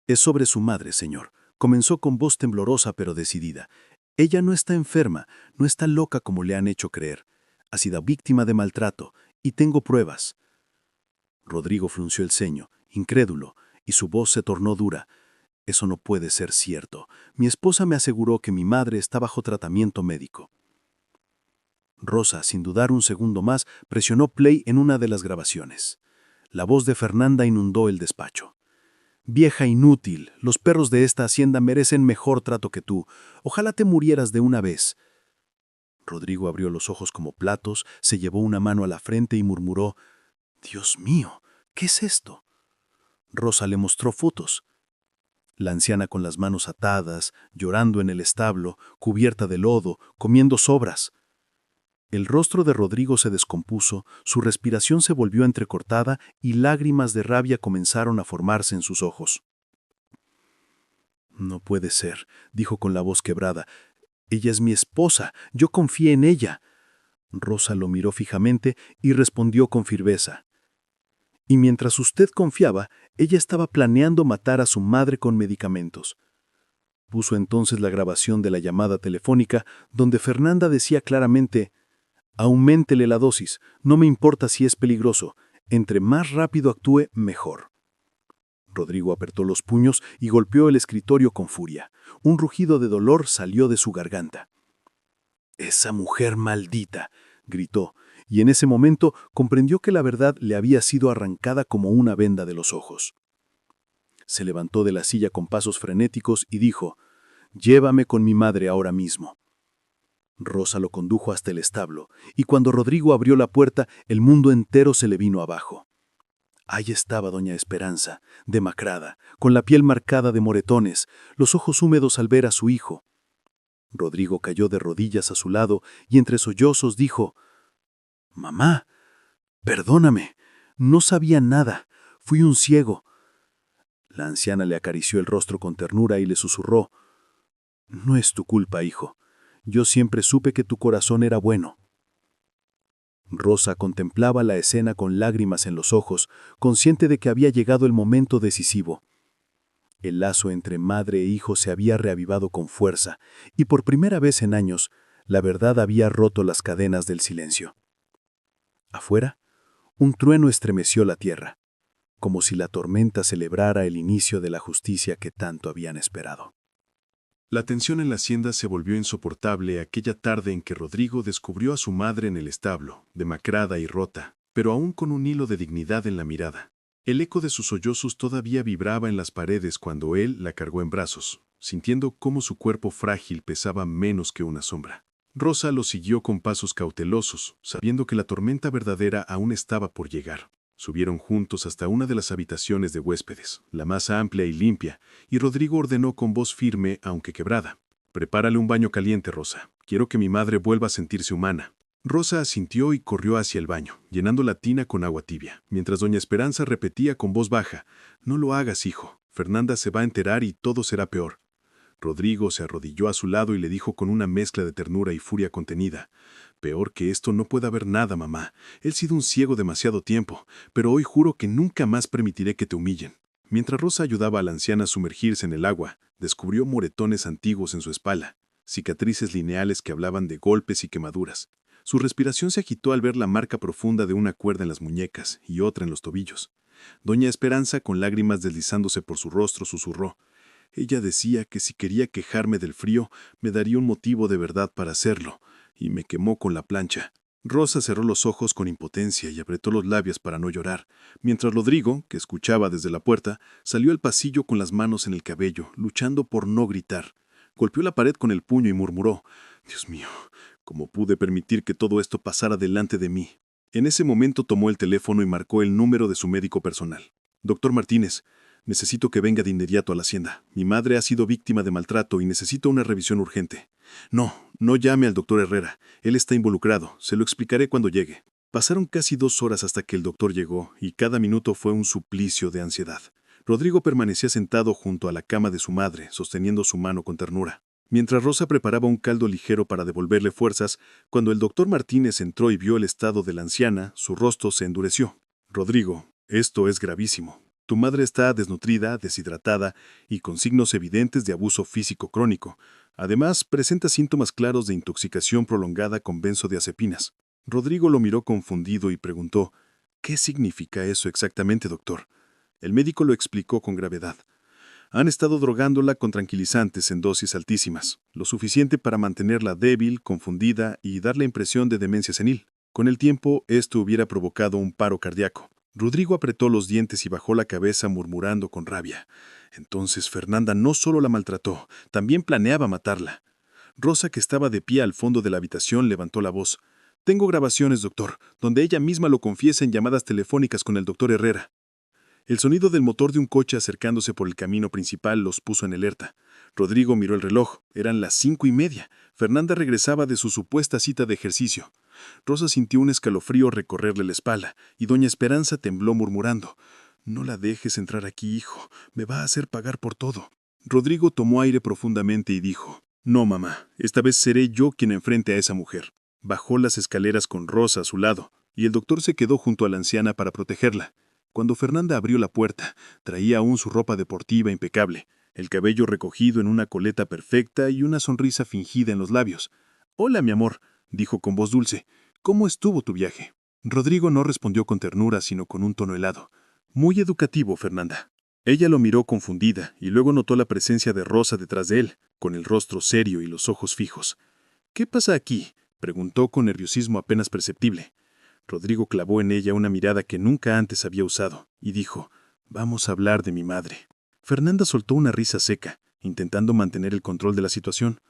S1: «Es sobre su madre, señor», comenzó con voz temblorosa pero decidida. «Ella no está enferma, no está loca como le han hecho creer. Ha sido víctima de maltrato, y tengo pruebas». Rodrigo frunció el ceño, incrédulo, y su voz se tornó dura. «Eso no puede ser cierto. Mi esposa me aseguró que mi madre está bajo tratamiento médico». Rosa, sin dudar un segundo más, presionó play en una de las grabaciones. La voz de Fernanda inundó el despacho. «Vieja inútil, los perros de esta hacienda merecen mejor trato que tú. Ojalá te murieras de una vez». Rodrigo abrió los ojos como platos, se llevó una mano a la frente y murmuró: «Dios mío, ¿qué es esto?». Rosa le mostró fotos. La anciana con las manos atadas, llorando en el establo, cubierta de lodo, comiendo sobras. El rostro de Rodrigo se descompuso, su respiración se volvió entrecortada y lágrimas de rabia comenzaron a formarse en sus ojos. «No puede ser», dijo con la voz quebrada. «Ella es mi esposa, yo confié en ella». Rosa lo miró fijamente y respondió con firmeza: «Y mientras usted confiaba, ella estaba planeando matar a su madre con medicamentos». Puso entonces la grabación de la llamada telefónica, donde Fernanda decía claramente: «Auméntele la dosis, no me importa si es peligroso. Entre más rápido actúe, mejor». Rodrigo apretó los puños y golpeó el escritorio con furia. Un rugido de dolor salió de su garganta. «Esa mujer maldita», gritó, y en ese momento comprendió que la verdad le había sido arrancada como una venda de los ojos. Se levantó de la silla con pasos frenéticos y dijo: «Llévame con mi madre ahora mismo». Rosa lo condujo hasta el establo, y cuando Rodrigo abrió la puerta, el mundo entero se le vino abajo. Ahí estaba doña Esperanza, demacrada, con la piel marcada de moretones, los ojos húmedos al ver a su hijo. Rodrigo cayó de rodillas a su lado y entre sollozos dijo: «Mamá, perdóname, no sabía nada, fui un ciego». La anciana le acarició el rostro con ternura y le susurró: «No es tu culpa, hijo. Yo siempre supe que tu corazón era bueno». Rosa contemplaba la escena con lágrimas en los ojos, consciente de que había llegado el momento decisivo. El lazo entre madre e hijo se había reavivado con fuerza, y por primera vez en años, la verdad había roto las cadenas del silencio. Afuera, un trueno estremeció la tierra, como si la tormenta celebrara el inicio de la justicia que tanto habían esperado. La tensión en la hacienda se volvió insoportable aquella tarde en que Rodrigo descubrió a su madre en el establo, demacrada y rota, pero aún con un hilo de dignidad en la mirada. El eco de sus sollozos todavía vibraba en las paredes cuando él la cargó en brazos, sintiendo cómo su cuerpo frágil pesaba menos que una sombra. Rosa lo siguió con pasos cautelosos, sabiendo que la tormenta verdadera aún estaba por llegar. Subieron juntos hasta una de las habitaciones de huéspedes, la más amplia y limpia, y Rodrigo ordenó con voz firme, aunque quebrada: «Prepárale un baño caliente, Rosa. Quiero que mi madre vuelva a sentirse humana». Rosa asintió y corrió hacia el baño, llenando la tina con agua tibia, mientras doña Esperanza repetía con voz baja: «No lo hagas, hijo. Fernanda se va a enterar y todo será peor». Rodrigo se arrodilló a su lado y le dijo con una mezcla de ternura y furia contenida: «Peor que esto no puede haber nada, mamá. He sido un ciego demasiado tiempo, pero hoy juro que nunca más permitiré que te humillen». Mientras Rosa ayudaba a la anciana a sumergirse en el agua, descubrió moretones antiguos en su espalda, cicatrices lineales que hablaban de golpes y quemaduras. Su respiración se agitó al ver la marca profunda de una cuerda en las muñecas y otra en los tobillos. Doña Esperanza, con lágrimas deslizándose por su rostro, susurró: «Ella decía que si quería quejarme del frío, me daría un motivo de verdad para hacerlo, y me quemó con la plancha». Rosa cerró los ojos con impotencia y apretó los labios para no llorar, mientras Rodrigo, que escuchaba desde la puerta, salió al pasillo con las manos en el cabello, luchando por no gritar. Golpeó la pared con el puño y murmuró: «Dios mío, ¿cómo pude permitir que todo esto pasara delante de mí?». En ese momento tomó el teléfono y marcó el número de su médico personal. «Doctor Martínez, necesito que venga de inmediato a la hacienda. Mi madre ha sido víctima de maltrato y necesito una revisión urgente». No llame al doctor Herrera. Él está involucrado. Se lo explicaré cuando llegue». Pasaron casi 2 horas hasta que el doctor llegó, y cada minuto fue un suplicio de ansiedad. Rodrigo permanecía sentado junto a la cama de su madre, sosteniendo su mano con ternura, mientras Rosa preparaba un caldo ligero para devolverle fuerzas. Cuando el doctor Martínez entró y vio el estado de la anciana, su rostro se endureció. «Rodrigo, esto es gravísimo. Tu madre está desnutrida, deshidratada y con signos evidentes de abuso físico crónico. Además, presenta síntomas claros de intoxicación prolongada con benzodiazepinas». Rodrigo lo miró confundido y preguntó: «¿Qué significa eso exactamente, doctor?». El médico lo explicó con gravedad: «Han estado drogándola con tranquilizantes en dosis altísimas, lo suficiente para mantenerla débil, confundida y dar la impresión de demencia senil. Con el tiempo, esto hubiera provocado un paro cardíaco». Rodrigo apretó los dientes y bajó la cabeza murmurando con rabia: «Entonces Fernanda no solo la maltrató, también planeaba matarla». Rosa, que estaba de pie al fondo de la habitación, levantó la voz: «Tengo grabaciones, doctor, donde ella misma lo confiesa en llamadas telefónicas con el doctor Herrera». El sonido del motor de un coche acercándose por el camino principal los puso en alerta. Rodrigo miró el reloj. Eran las 5:30. Fernanda regresaba de su supuesta cita de ejercicio. Rosa sintió un escalofrío recorrerle la espalda, y doña Esperanza tembló murmurando: «No la dejes entrar aquí, hijo. Me va a hacer pagar por todo». Rodrigo tomó aire profundamente y dijo: «No, mamá. Esta vez seré yo quien enfrente a esa mujer». Bajó las escaleras con Rosa a su lado, y el doctor se quedó junto a la anciana para protegerla. Cuando Fernanda abrió la puerta, traía aún su ropa deportiva impecable, el cabello recogido en una coleta perfecta y una sonrisa fingida en los labios. «Hola, mi amor», dijo con voz dulce. «¿Cómo estuvo tu viaje?». Rodrigo no respondió con ternura, sino con un tono helado. «Muy educativo, Fernanda». Ella lo miró confundida y luego notó la presencia de Rosa detrás de él, con el rostro serio y los ojos fijos. «¿Qué pasa aquí?», preguntó con nerviosismo apenas perceptible. Rodrigo clavó en ella una mirada que nunca antes había usado, y dijo: «Vamos a hablar de mi madre». Fernanda soltó una risa seca, intentando mantener el control de la situación.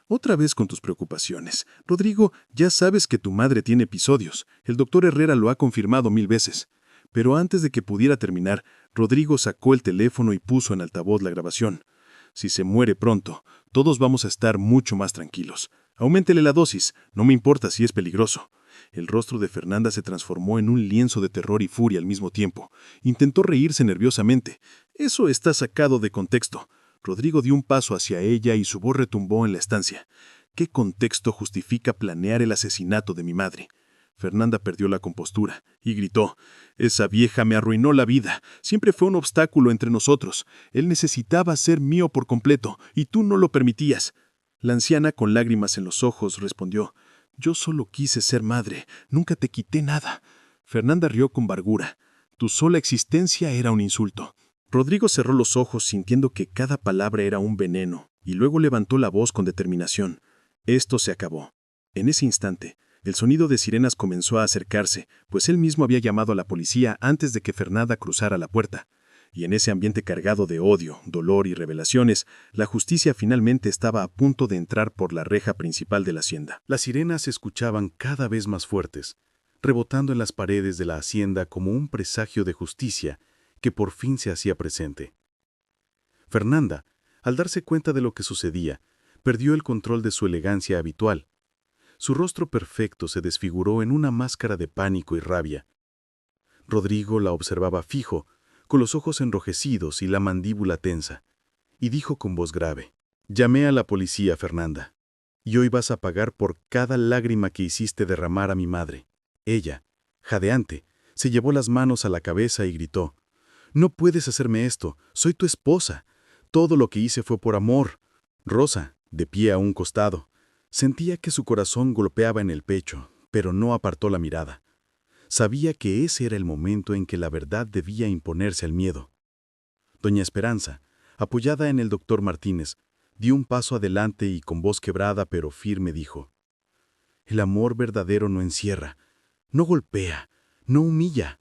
S1: «Otra vez con tus preocupaciones. Rodrigo, ya sabes que tu madre tiene episodios. El doctor Herrera lo ha confirmado 1000 veces». Pero antes de que pudiera terminar, Rodrigo sacó el teléfono y puso en altavoz la grabación. «Si se muere pronto, todos vamos a estar mucho más tranquilos. Auméntele la dosis, no me importa si es peligroso». El rostro de Fernanda se transformó en un lienzo de terror y furia al mismo tiempo. Intentó reírse nerviosamente. «Eso está sacado de contexto». Rodrigo dio un paso hacia ella y su voz retumbó en la estancia. «¿Qué contexto justifica planear el asesinato de mi madre?». Fernanda perdió la compostura y gritó: «Esa vieja me arruinó la vida. Siempre fue un obstáculo entre nosotros. Él necesitaba ser mío por completo, y tú no lo permitías». La anciana, con lágrimas en los ojos, respondió: «Yo solo quise ser madre, nunca te quité nada». Fernanda rió con amargura. «Tu sola existencia era un insulto». Rodrigo cerró los ojos sintiendo que cada palabra era un veneno, y luego levantó la voz con determinación. Esto se acabó. En ese instante, el sonido de sirenas comenzó a acercarse, pues él mismo había llamado a la policía antes de que Fernanda cruzara la puerta. Y en ese ambiente cargado de odio, dolor y revelaciones, la justicia finalmente estaba a punto de entrar por la reja principal de la hacienda. Las sirenas se escuchaban cada vez más fuertes, rebotando en las paredes de la hacienda como un presagio de justicia que por fin se hacía presente. Fernanda, al darse cuenta de lo que sucedía, perdió el control de su elegancia habitual. Su rostro perfecto se desfiguró en una máscara de pánico y rabia. Rodrigo la observaba fijo, con los ojos enrojecidos y la mandíbula tensa, y dijo con voz grave: «Llamé a la policía, Fernanda, y hoy vas a pagar por cada lágrima que hiciste derramar a mi madre». Ella, jadeante, se llevó las manos a la cabeza y gritó: «No puedes hacerme esto, soy tu esposa. Todo lo que hice fue por amor». Rosa, de pie a un costado, sentía que su corazón golpeaba en el pecho, pero no apartó la mirada. Sabía que ese era el momento en que la verdad debía imponerse al miedo. Doña Esperanza, apoyada en el doctor Martínez, dio un paso adelante y con voz quebrada pero firme dijo: «El amor verdadero no encierra, no golpea, no humilla.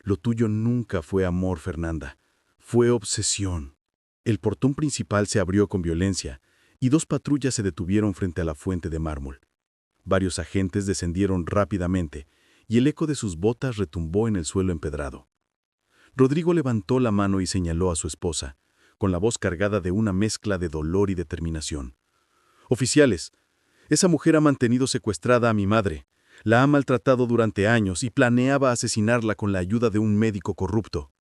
S1: Lo tuyo nunca fue amor, Fernanda, fue obsesión». El portón principal se abrió con violencia y 2 patrullas se detuvieron frente a la fuente de mármol. Varios agentes descendieron rápidamente y el eco de sus botas retumbó en el suelo empedrado. Rodrigo levantó la mano y señaló a su esposa, con la voz cargada de una mezcla de dolor y determinación. «Oficiales, esa mujer ha mantenido secuestrada a mi madre, la ha maltratado durante años y planeaba asesinarla con la ayuda de un médico corrupto».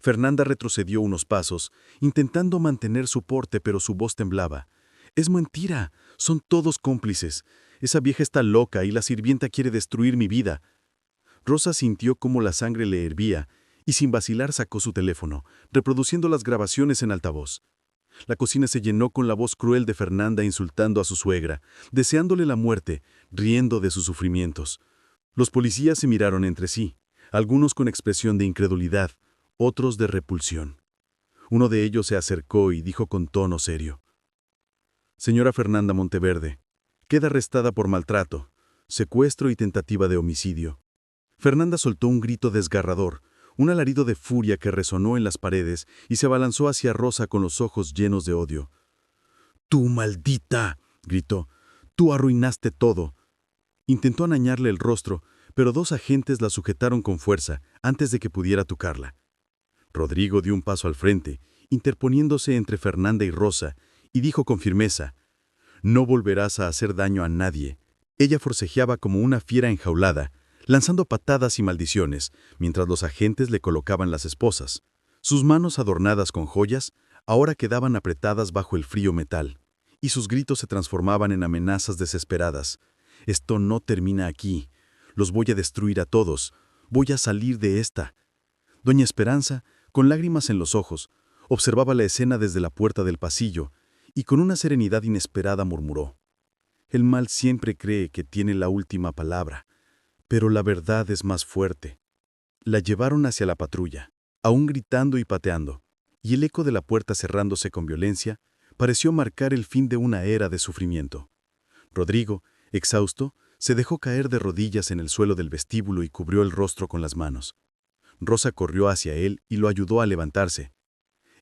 S1: Fernanda retrocedió unos pasos, intentando mantener su porte, pero su voz temblaba. «Es mentira, son todos cómplices. Esa vieja está loca y la sirvienta quiere destruir mi vida». Rosa sintió cómo la sangre le hervía y sin vacilar sacó su teléfono, reproduciendo las grabaciones en altavoz. La cocina se llenó con la voz cruel de Fernanda insultando a su suegra, deseándole la muerte, riendo de sus sufrimientos. Los policías se miraron entre sí, algunos con expresión de incredulidad, otros de repulsión. Uno de ellos se acercó y dijo con tono serio: «Señora Fernanda Monteverde, queda arrestada por maltrato, secuestro y tentativa de homicidio». Fernanda soltó un grito desgarrador, un alarido de furia que resonó en las paredes y se abalanzó hacia Rosa con los ojos llenos de odio. «¡Tú, maldita!», gritó. «Tú arruinaste todo». Intentó arañarle el rostro, pero 2 agentes la sujetaron con fuerza antes de que pudiera tocarla. Rodrigo dio un paso al frente, interponiéndose entre Fernanda y Rosa, y dijo con firmeza: «No volverás a hacer daño a nadie». Ella forcejeaba como una fiera enjaulada, lanzando patadas y maldiciones, mientras los agentes le colocaban las esposas. Sus manos adornadas con joyas ahora quedaban apretadas bajo el frío metal, y sus gritos se transformaban en amenazas desesperadas. «Esto no termina aquí. Los voy a destruir a todos. Voy a salir de esta». Doña Esperanza, con lágrimas en los ojos, observaba la escena desde la puerta del pasillo, y con una serenidad inesperada murmuró: «El mal siempre cree que tiene la última palabra, pero la verdad es más fuerte». La llevaron hacia la patrulla, aún gritando y pateando, y el eco de la puerta cerrándose con violencia pareció marcar el fin de una era de sufrimiento. Rodrigo, exhausto, se dejó caer de rodillas en el suelo del vestíbulo y cubrió el rostro con las manos. Rosa corrió hacia él y lo ayudó a levantarse.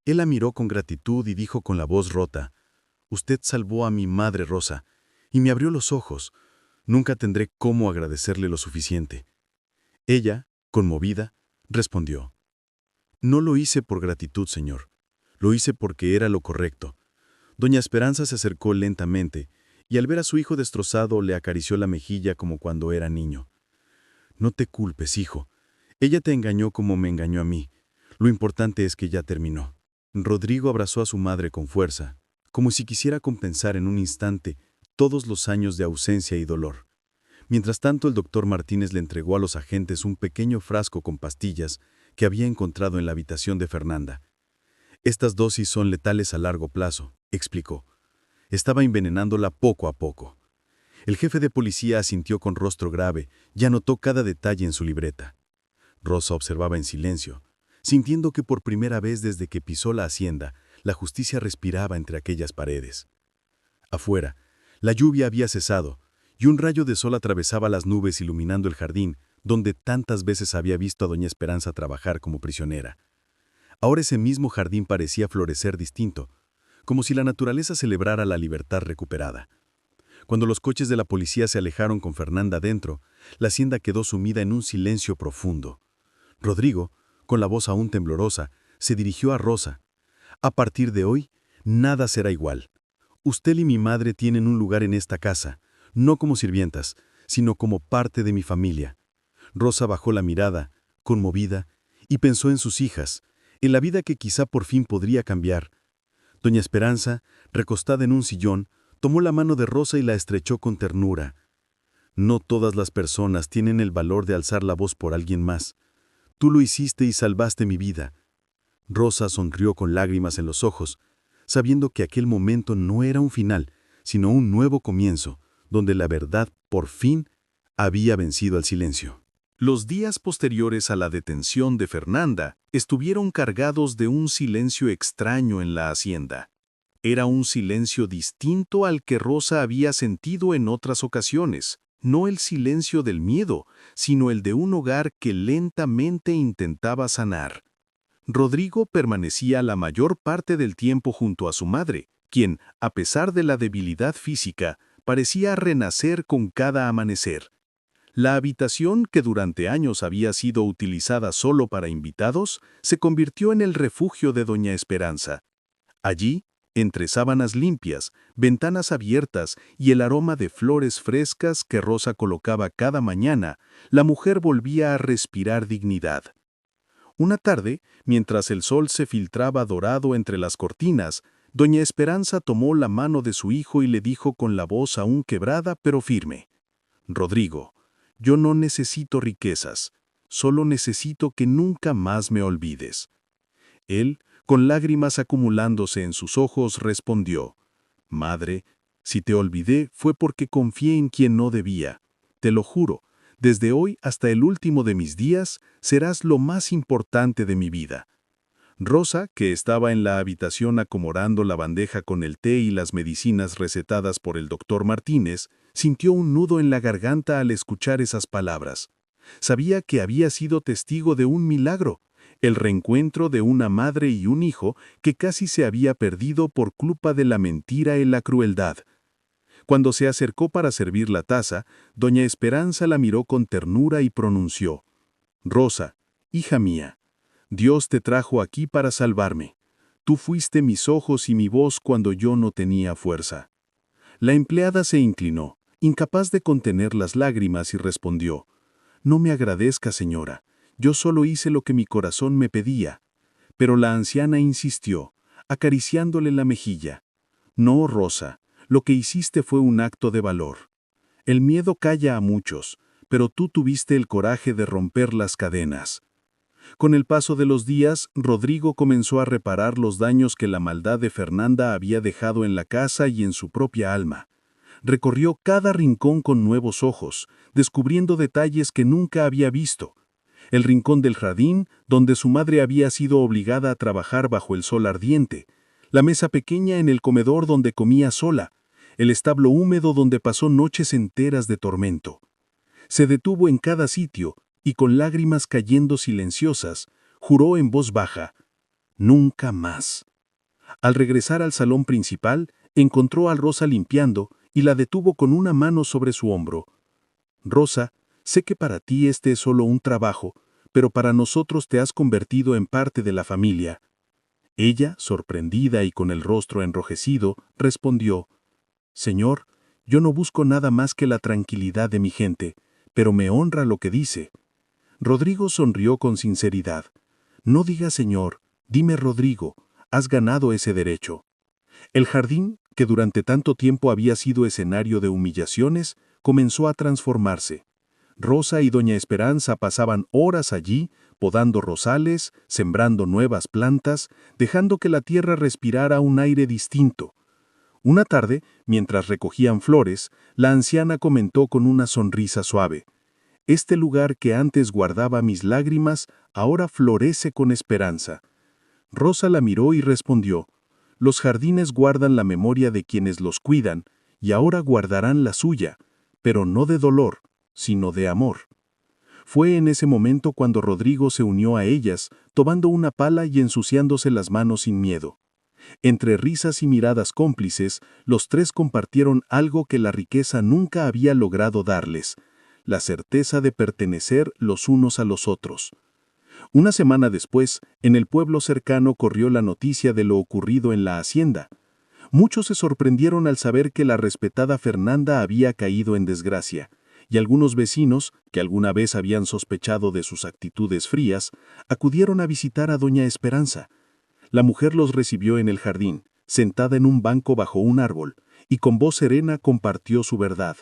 S1: Él la miró con gratitud y dijo con la voz rota: «Usted salvó a mi madre, Rosa, y me abrió los ojos. Nunca tendré cómo agradecerle lo suficiente». Ella, conmovida, respondió: «No lo hice por gratitud, señor. Lo hice porque era lo correcto». Doña Esperanza se acercó lentamente y al ver a su hijo destrozado le acarició la mejilla como cuando era niño. «No te culpes, hijo. Ella te engañó como me engañó a mí. Lo importante es que ya terminó». Rodrigo abrazó a su madre con fuerza, como si quisiera compensar en un instante todos los años de ausencia y dolor. Mientras tanto, el doctor Martínez le entregó a los agentes un pequeño frasco con pastillas que había encontrado en la habitación de Fernanda. «Estas dosis son letales a largo plazo», explicó. Estaba envenenándola poco a poco. El jefe de policía asintió con rostro grave y anotó cada detalle en su libreta. Rosa observaba en silencio, sintiendo que por primera vez desde que pisó la hacienda,
S3: La justicia respiraba entre aquellas paredes. Afuera, la lluvia había cesado, y un rayo de sol atravesaba las nubes iluminando el jardín, donde tantas veces había visto a doña Esperanza trabajar como prisionera. Ahora ese mismo jardín parecía florecer distinto, como si la naturaleza celebrara la libertad recuperada. Cuando los coches de la policía se alejaron con Fernanda dentro, la hacienda quedó sumida en un silencio profundo. Rodrigo, con la voz aún temblorosa, se dirigió a Rosa. «A partir de hoy, nada será igual. Usted y mi madre tienen un lugar en esta casa, no como sirvientas, sino como parte de mi familia». Rosa bajó la mirada, conmovida, y pensó en sus hijas, en la vida que quizá por fin podría cambiar. Doña Esperanza, recostada en un sillón, tomó la mano de Rosa y la estrechó con ternura. «No todas las personas tienen el valor de alzar la voz por alguien más. Tú lo hiciste y salvaste mi vida». Rosa sonrió con lágrimas en los ojos, sabiendo que aquel momento no era un final, sino un nuevo comienzo, donde la verdad, por fin, había vencido al silencio.
S1: Los días posteriores a la detención de Fernanda estuvieron cargados de un silencio extraño en la hacienda. Era un silencio distinto al que Rosa había sentido en otras ocasiones, no el silencio del miedo, sino el de un hogar que lentamente intentaba sanar. Rodrigo permanecía la mayor parte del tiempo junto a su madre, quien, a pesar de la debilidad física, parecía renacer con cada amanecer. La habitación, que durante años había sido utilizada solo para invitados, se convirtió en el refugio de doña Esperanza. Allí, entre sábanas limpias, ventanas abiertas y el aroma de flores frescas que Rosa colocaba cada mañana, la mujer volvía a respirar dignidad. Una tarde, mientras el sol se filtraba dorado entre las cortinas, doña Esperanza tomó la mano de su hijo y le dijo con la voz aún quebrada pero firme: «Rodrigo, yo no necesito riquezas, solo necesito que nunca más me olvides». Él, con lágrimas acumulándose en sus ojos, respondió: «Madre, si te olvidé fue porque confié en quien no debía. Te lo juro, desde hoy hasta el último de mis días serás lo más importante de mi vida». Rosa, que estaba en la habitación acomodando la bandeja con el té y las medicinas recetadas por el doctor Martínez, sintió un nudo en la garganta al escuchar esas palabras. Sabía que había sido testigo de un milagro, el reencuentro de una madre y un hijo que casi se había perdido por culpa de la mentira y la crueldad. Cuando se acercó para servir la taza, doña Esperanza la miró con ternura y pronunció: «Rosa, hija mía, Dios te trajo aquí para salvarme. Tú fuiste mis ojos y mi voz cuando yo no tenía fuerza». La empleada se inclinó, incapaz de contener las lágrimas, y respondió: «No me agradezca, señora. Yo solo hice lo que mi corazón me pedía». Pero la anciana insistió, acariciándole la mejilla: «No, Rosa, lo que hiciste fue un acto de valor. El miedo calla a muchos, pero tú tuviste el coraje de romper las cadenas». Con el paso de los días, Rodrigo comenzó a reparar los daños que la maldad de Fernanda había dejado en la casa y en su propia alma. Recorrió cada rincón con nuevos ojos, descubriendo detalles que nunca había visto. El rincón del jardín, donde su madre había sido obligada a trabajar bajo el sol ardiente, la mesa pequeña en el comedor donde comía sola, el establo húmedo donde pasó noches enteras de tormento. Se detuvo en cada sitio y, con lágrimas cayendo silenciosas, juró en voz baja: «Nunca más». Al regresar al salón principal, encontró a Rosa limpiando y la detuvo con una mano sobre su hombro. «Rosa, sé que para ti este es solo un trabajo, pero para nosotros te has convertido en parte de la familia». Ella, sorprendida y con el rostro enrojecido, respondió: «Señor, yo no busco nada más que la tranquilidad de mi gente, pero me honra lo que dice». Rodrigo sonrió con sinceridad. «No digas señor, dime Rodrigo, has ganado ese derecho». El jardín, que durante tanto tiempo había sido escenario de humillaciones, comenzó a transformarse. Rosa y doña Esperanza pasaban horas allí, podando rosales, sembrando nuevas plantas, dejando que la tierra respirara un aire distinto. Una tarde, mientras recogían flores, la anciana comentó con una sonrisa suave: «Este lugar que antes guardaba mis lágrimas, ahora florece con esperanza». Rosa la miró y respondió: Los jardines guardan la memoria de quienes los cuidan, y ahora guardarán la suya, pero no de dolor, sino de amor. Fue en ese momento cuando Rodrigo se unió a ellas, tomando una pala y ensuciándose las manos sin miedo. Entre risas y miradas cómplices, los tres compartieron algo que la riqueza nunca había logrado darles: la certeza de pertenecer los unos a los otros. Una semana después, en el pueblo cercano corrió la noticia de lo ocurrido en la hacienda. Muchos se sorprendieron al saber que la respetada Fernanda había caído en desgracia, y algunos vecinos, que alguna vez habían sospechado de sus actitudes frías, acudieron a visitar a doña Esperanza. La mujer los recibió en el jardín, sentada en un banco bajo un árbol, y con voz serena compartió su verdad.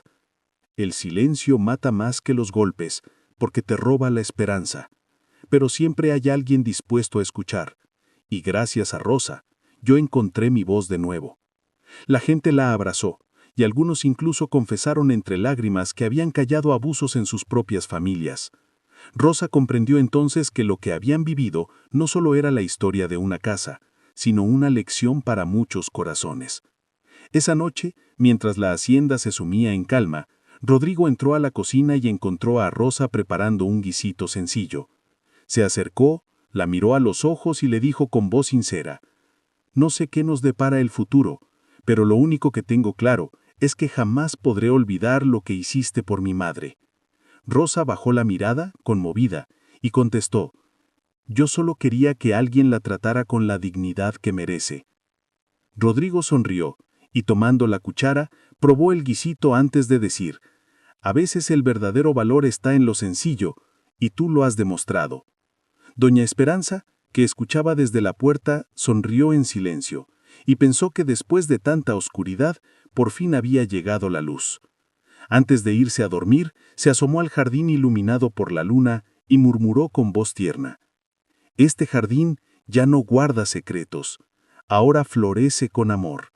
S1: El silencio mata más que los golpes, porque te roba la esperanza. Pero siempre hay alguien dispuesto a escuchar. Y gracias a Rosa, yo encontré mi voz de nuevo. La gente la abrazó, y algunos incluso confesaron entre lágrimas que habían callado abusos en sus propias familias. Rosa comprendió entonces que lo que habían vivido no solo era la historia de una casa, sino una lección para muchos corazones. Esa noche, mientras la hacienda se sumía en calma, Rodrigo entró a la cocina y encontró a Rosa preparando un guisito sencillo. Se acercó, la miró a los ojos y le dijo con voz sincera: «No sé qué nos depara el futuro, pero lo único que tengo claro es que jamás podré olvidar lo que hiciste por mi madre». Rosa bajó la mirada, conmovida, y contestó: «Yo solo quería que alguien la tratara con la dignidad que merece». Rodrigo sonrió, y tomando la cuchara, probó el guisito antes de decir: «A veces el verdadero valor está en lo sencillo, y tú lo has demostrado». Doña Esperanza, que escuchaba desde la puerta, sonrió en silencio, y pensó que después de tanta oscuridad, por fin había llegado la luz. Antes de irse a dormir, se asomó al jardín iluminado por la luna y murmuró con voz tierna: «Este jardín ya no guarda secretos, ahora florece con amor».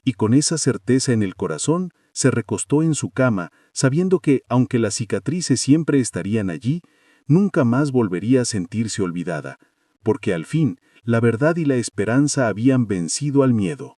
S1: Y con esa certeza en el corazón, se recostó en su cama, sabiendo que, aunque las cicatrices siempre estarían allí, nunca más volvería a sentirse olvidada, porque al fin, la verdad y la esperanza habían vencido al miedo.